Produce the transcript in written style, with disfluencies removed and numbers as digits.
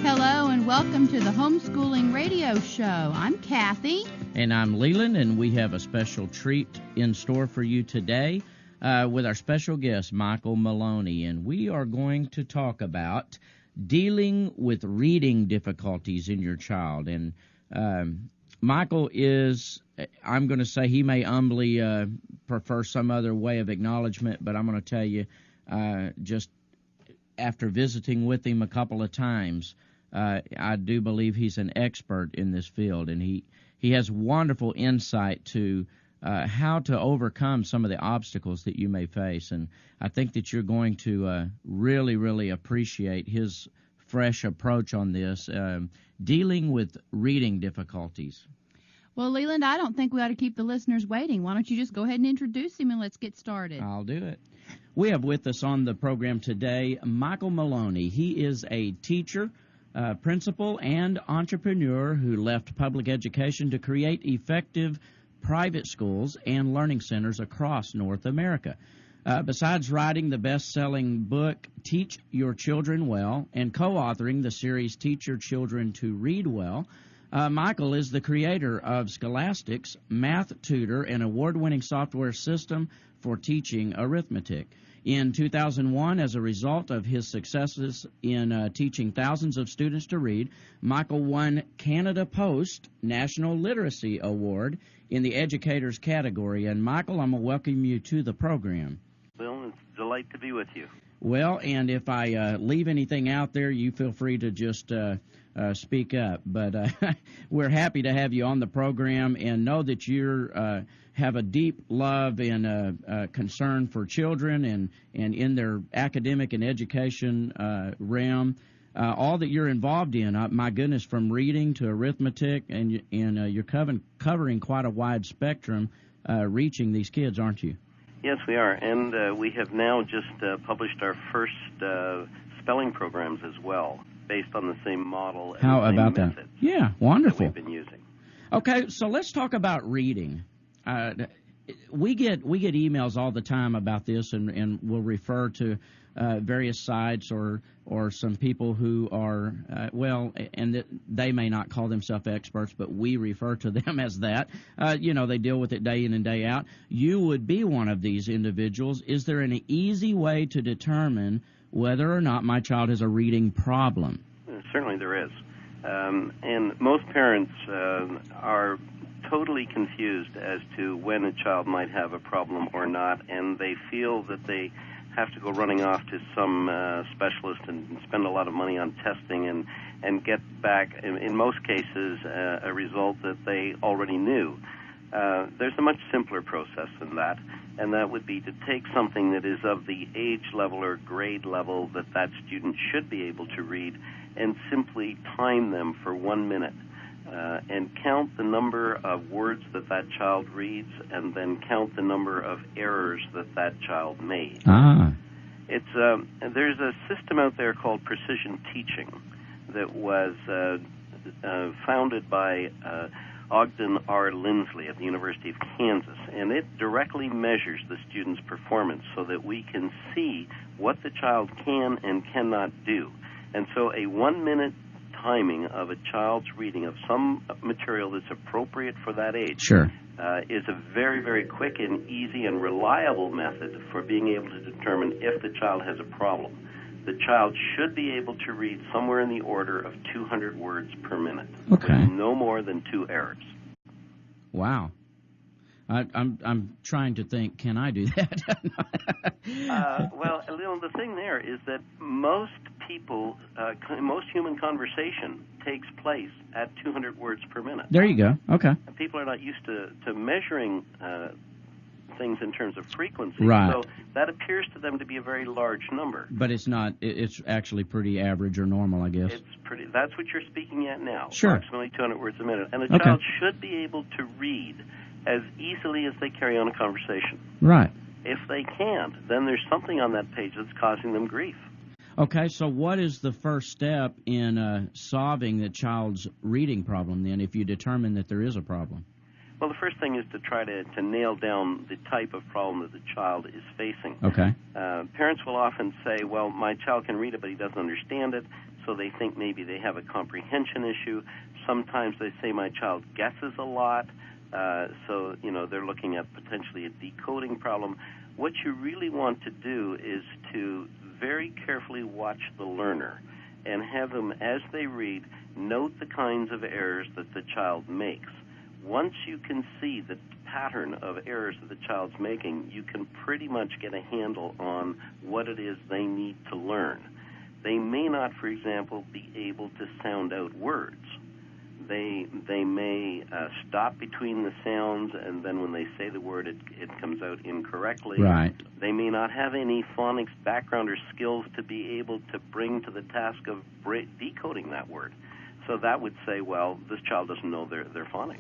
Hello and welcome to the Homeschooling Radio Show. I'm Kathy. And I'm Leland, and we have a special treat in store for you today with our special guest, Michael Maloney. And we are going to talk about dealing with reading difficulties in your child. And Michael is, I'm going to say he may humbly prefer some other way of acknowledgement, but I'm going to tell you, just after visiting with him a couple of times, I do believe he's an expert in this field, and he has wonderful insight to how to overcome some of the obstacles that you may face. And I think that you're going to really, really appreciate his fresh approach on this, dealing with reading difficulties. Well, Leland, I don't think we ought to keep the listeners waiting. Why don't you just go ahead and introduce him and let's get started. I'll do it. We have with us on the program today Michael Maloney. He is a teacher, principal, and entrepreneur who left public education to create effective private schools and learning centers across North America. Besides writing the best-selling book, Teach Your Children Well, and co-authoring the series Teach Your Children to Read Well, Michael is the creator of Scholastic's Math Tutor, an award-winning software system for teaching arithmetic. In 2001, as a result of his successes in teaching thousands of students to read, Michael won Canada Post National Literacy Award in the Educators category. And Michael, I'm going to welcome you to the program. Well, it's a delight to be with you. Well, and if I leave anything out there, you feel free to just speak up. But we're happy to have you on the program, and know that you have a deep love and concern for children and in their academic and education realm. All that you're involved in, my goodness, from reading to arithmetic, and you're covering quite a wide spectrum, reaching these kids, aren't you? Yes, we are, and we have now just published our first spelling programs as well, based on the same model. And How the same about methods that? Yeah, wonderful. That we've been using. Okay, so let's talk about reading. We get emails all the time about this, and we'll refer to various sites or some people who are, and they may not call themselves experts, but we refer to them as that. They deal with it day in and day out. You would be one of these individuals. Is there an easy way to determine whether or not my child has a reading problem? Certainly there is. And most parents are totally confused as to when a child might have a problem or not, and they feel that they have to go running off to some specialist and spend a lot of money on testing and get back, in most cases, a result that they already knew. There's a much simpler process than that, and that would be to take something that is of the age level or grade level that student should be able to read and simply time them for 1 minute. And count the number of words that child reads, and then count the number of errors that child made. There's a system out there called precision teaching that was founded by Ogden R. Lindsley at the University of Kansas, and it directly measures the student's performance so that we can see what the child can and cannot do. And so a 1 minute timing of a child's reading of some material that's appropriate for that age is a very, very quick and easy and reliable method for being able to determine if the child has a problem. The child should be able to read somewhere in the order of 200 words per minute. Okay. With no more than 2 errors. Wow. I'm trying to think, can I do that? Well, the thing there is that most people, most human conversation takes place at 200 words per minute. There you go. Okay. And people are not used to measuring things in terms of frequency. Right. So that appears to them to be a very large number. But it's not. It's actually pretty average or normal, I guess. That's what you're speaking at now. Sure. Approximately 200 words a minute. And a child should be able to read as easily as they carry on a conversation. Right. If they can't, then there's something on that page that's causing them grief. Okay, so what is the first step in solving the child's reading problem, then, if you determine that there is a problem? Well, the first thing is to try to nail down the type of problem that the child is facing. Okay. Parents will often say, well, my child can read it, but he doesn't understand it, so they think maybe they have a comprehension issue. Sometimes they say my child guesses a lot, so, they're looking at potentially a decoding problem. What you really want to do is to very carefully watch the learner and have them, as they read, note the kinds of errors that the child makes. Once you can see the pattern of errors that the child's making, you can pretty much get a handle on what it is they need to learn. They may not, for example, be able to sound out words. They may stop between the sounds, and then when they say the word, it comes out incorrectly. Right. They may not have any phonics background or skills to be able to bring to the task of decoding that word. So that would say, well, this child doesn't know their phonics.